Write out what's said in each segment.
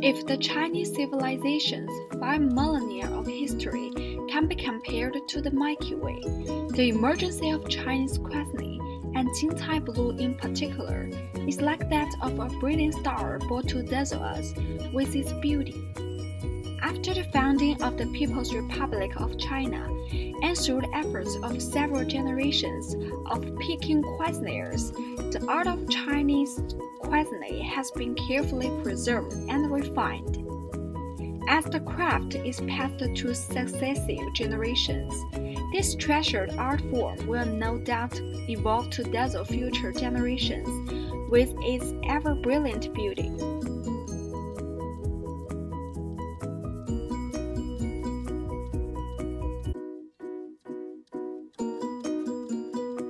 If the Chinese civilization's 5 millennia of history can be compared to the Milky Way, the emergence of Chinese Cloisonné and Jingtai blue in particular is like that of a brilliant star brought to dazzle us with its beauty. After the founding of the People's Republic of China, and through the efforts of several generations of Peking Cloisonniers, the art of Chinese Cloisonné has been carefully preserved and refined. As the craft is passed to successive generations, this treasured art form will no doubt evolve to dazzle future generations with its ever-brilliant beauty.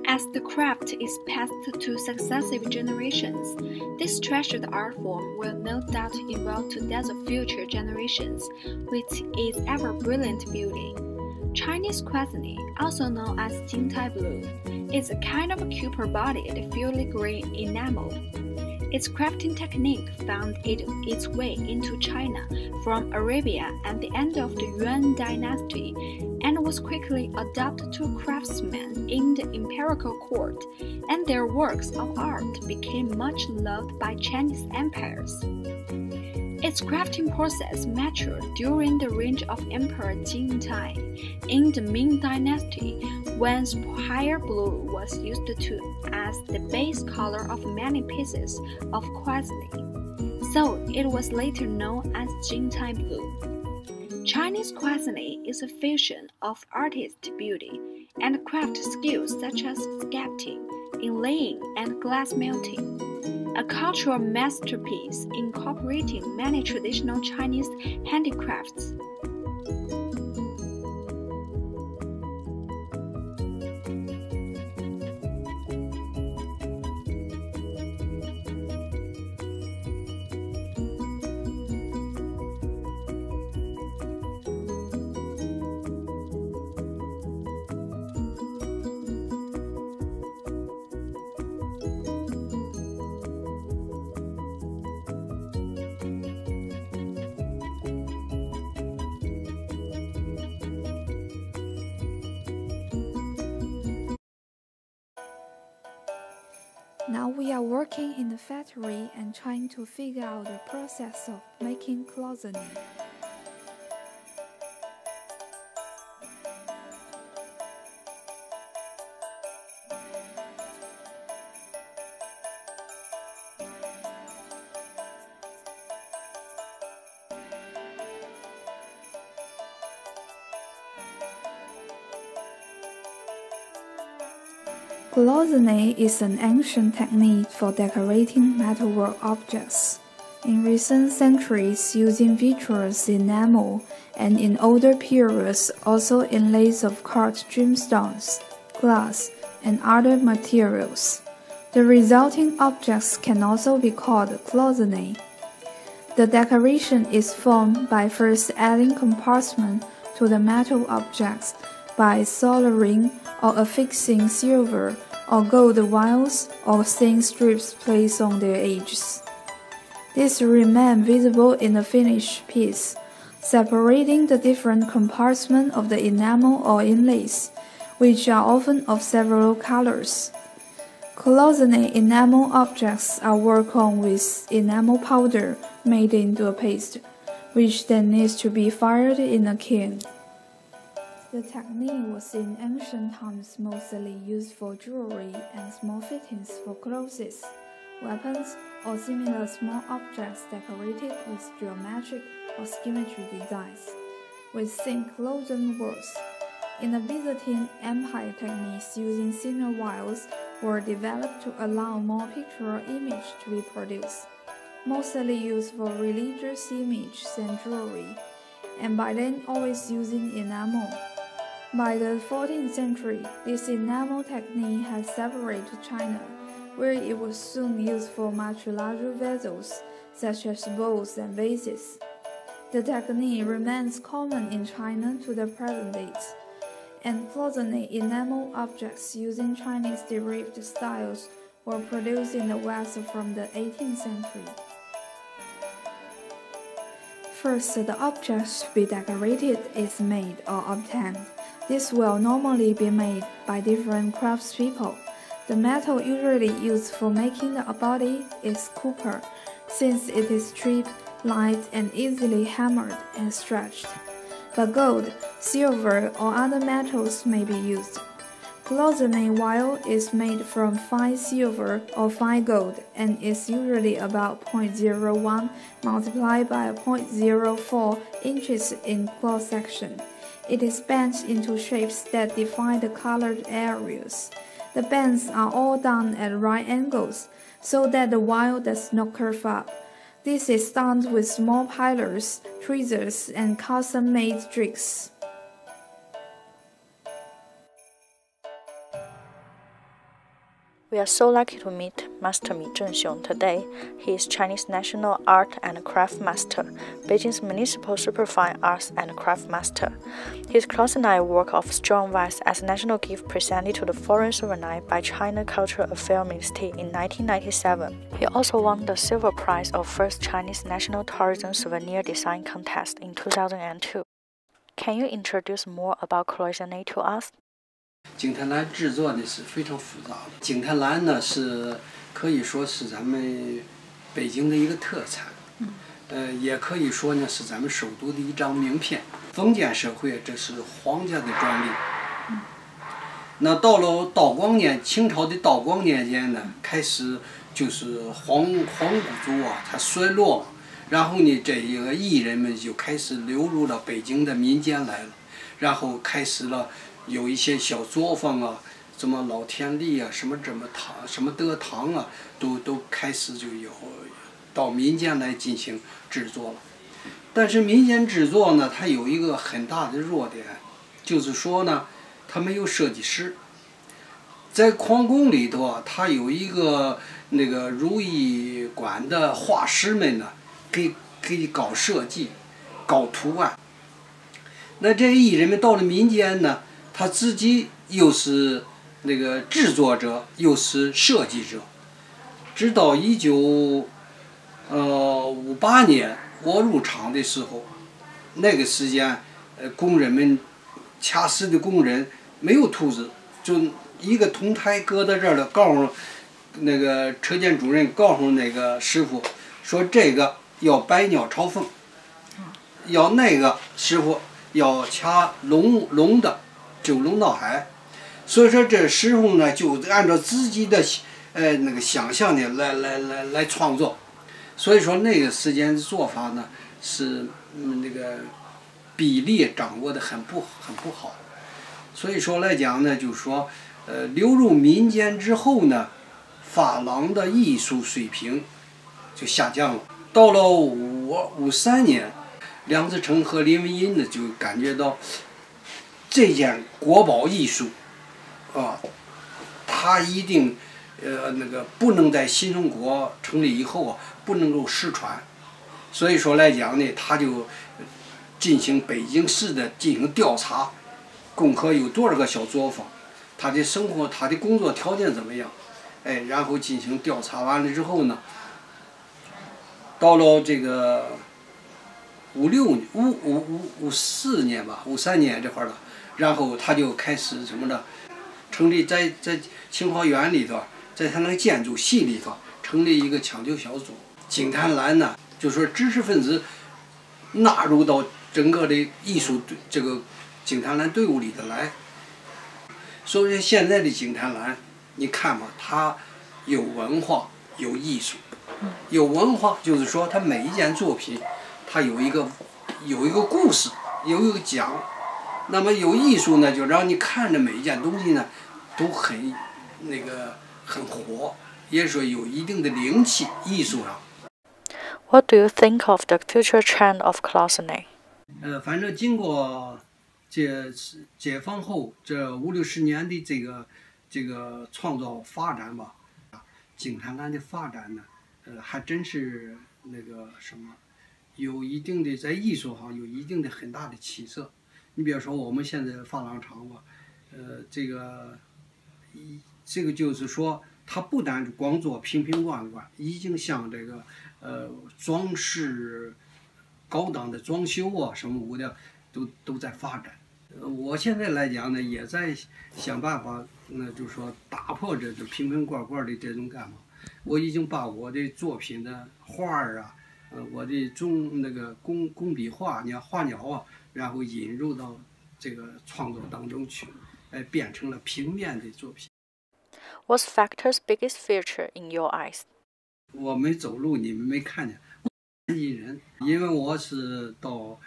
As the craft is passed to successive generations, this treasured art form will no doubt evolve to dazzle future generations with its ever-brilliant beauty. Chinese Cloisonné, also known as Jingtai blue, is a kind of copper-bodied filigree enamel. Its crafting technique found its way into China from Arabia at the end of the Yuan dynasty and was quickly adopted to craftsmen in the imperial court, and their works of art became much loved by Chinese empires. Its crafting process matured during the reign of Emperor Jingtai in the Ming dynasty, when higher blue was used as the base color of many pieces of Cloisonné, so it was later known as Jingtai blue. Chinese Cloisonné is a fusion of artist beauty and craft skills such as sculpting, inlaying, and glass melting. A cultural masterpiece incorporating many traditional Chinese handicrafts. Now we are working in the factory and trying to figure out the process of making cloisonné. Cloisonné is an ancient technique for decorating metalwork objects. In recent centuries, using vitreous enamel, and in older periods also inlays of carved gemstones, glass, and other materials. The resulting objects can also be called cloisonné. The decoration is formed by first adding compartment to the metal objects by soldering or affixing silver or gold wires or thin strips placed on their edges. These remain visible in the finished piece, separating the different compartments of the enamel or inlays, which are often of several colors. Cloisonné enamel objects are worked on with enamel powder made into a paste, which then needs to be fired in a kiln. The technique was in ancient times mostly used for jewelry and small fittings for clothes, weapons, or similar small objects decorated with geometric or schematic designs, with thin Cloisonne works. In the Byzantine Empire, techniques using thinner wires were developed to allow more pictorial image to be produced, mostly used for religious images and jewelry, and by then always using enamel. By the 14th century, this enamel technique had separated China, where it was soon used for much larger vessels, such as bowls and vases. The technique remains common in China to the present date, and cloisonné enamel objects using Chinese-derived styles were produced in the West from the 18th century. first the object to be decorated is made or obtained. This will normally be made by different craftspeople. The metal usually used for making the body is copper, since it is cheap, light, and easily hammered and stretched. But gold, silver, or other metals may be used. Cloisonné wire is made from fine silver or fine gold and is usually about 0.01 multiplied by 0.04 inches in cross section. It is bent into shapes that define the colored areas. The bends are all done at right angles, so that the wire does not curve up. This is done with small pilers, tweezers, and custom-made jigs. We are so lucky to meet Master Mi Zhenxiong today. He is Chinese National Art and Craft Master, Beijing's Municipal Superfine Arts and Craft Master. His Cloisonné work of strong vase as national gift presented to the Foreign Souvenir by China Cultural Affairs Ministry in 1997. He also won the Silver Prize of First Chinese National Tourism Souvenir Design Contest in 2002. Can you introduce more about Cloisonné to us? 景泰蓝制作呢是非常复杂的。景泰蓝呢是可以说是咱们北京的一个特产，也可以说呢是咱们首都的一张名片。封建社会这是皇家的专利。那到了道光年，清朝的道光年间呢，开始就是皇古族啊，它衰落了，然后呢，这一个艺人们就开始流入到北京的民间来了，然后开始了。有一些小作坊啊，什么老天利啊，什么糖，什么德糖啊，都开始就有到民间来进行制作了。但是民间制作呢，它有一个很大的弱点，就是说呢，它没有设计师。在皇宫里头啊，它有一个那个如意馆的画师们呢，给搞设计，搞图案。那这艺人们到了民间呢？他自己又是那个制作者，又是设计者。直到1958年我入场的时候，那个时间，工人们掐丝的工人没有图纸，就一个铜台搁在这儿了，告诉那个车间主任告诉那个师傅说这个要百鸟朝凤，要那个师傅要掐龙的。九龙闹海，所以说这师傅呢就按照自己的那个想象呢来创作，所以说那个时间的做法呢是那个比例掌握的很不好，所以说来讲呢就是说流入民间之后呢，珐琅的艺术水平就下降了。到了53年，梁思成和林文荫呢就感觉到。这件国宝艺术，它一定，那个不能在新中国成立以后啊，不能够失传。所以说来讲呢，他就进行北京市的进行调查，共和有多少个小作坊，他的生活、他的工作条件怎么样，然后进行调查完了之后呢，到了这个54年吧，53年这块儿了。然后他就开始什么呢？成立在清华园里头，在他那个建筑系里头成立一个抢救小组。景泰蓝呢，就说知识分子纳入到整个的艺术这个景泰蓝队伍里头来。所以说现在的景泰蓝，你看吧，它有文化，有艺术。有文化就是说，它每一件作品，它有一个故事，有一个讲。那么有艺术呢，就让你看着每一件东西呢，都很活，也说有一定的灵气，艺术上。What do you think of the future trend of Cloisonné? 反正经过解放后这50-60年的这个创造发展吧，景泰蓝的发展呢，还真是那个什么，有一定的在艺术上有一定的很大的起色。你比如说我们现在珐琅厂吧，这个就是说，它不但光做瓶瓶罐罐，已经向这个装饰高档的装修啊，什么物料都在发展。我现在来讲呢，也在想办法，就是说打破这瓶瓶罐罐的这种干嘛。我已经把我的作品的画儿啊，我的工笔画，花鸟啊，然后引入到这个创作当中去，变成了平面的作品。What's Factor's biggest feature in your eyes? 我没走路，你们没看见。残疾人，因为我是到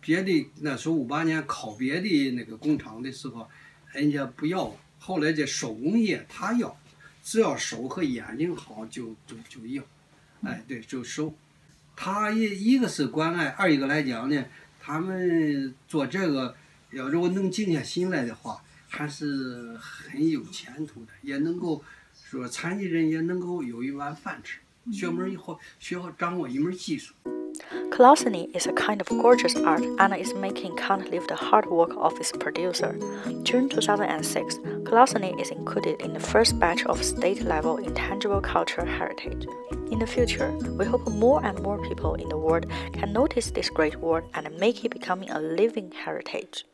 别的那时候58年考别的那个工厂的时候，人家不要，后来这手工业他要，只要手和眼睛好就要，对，就收。他一个是关爱，二一个来讲呢，他们做这个，要如果能静下心来的话，还是很有前途的，也能够说残疾人也能够有一碗饭吃，学好掌握一门技术。Cloisonné is a kind of gorgeous art Anna is making can't leave the hard work of its producer. June 2006, Cloisonné is included in the first batch of state-level intangible cultural heritage. In the future, we hope more and more people in the world can notice this great work and make it becoming a living heritage.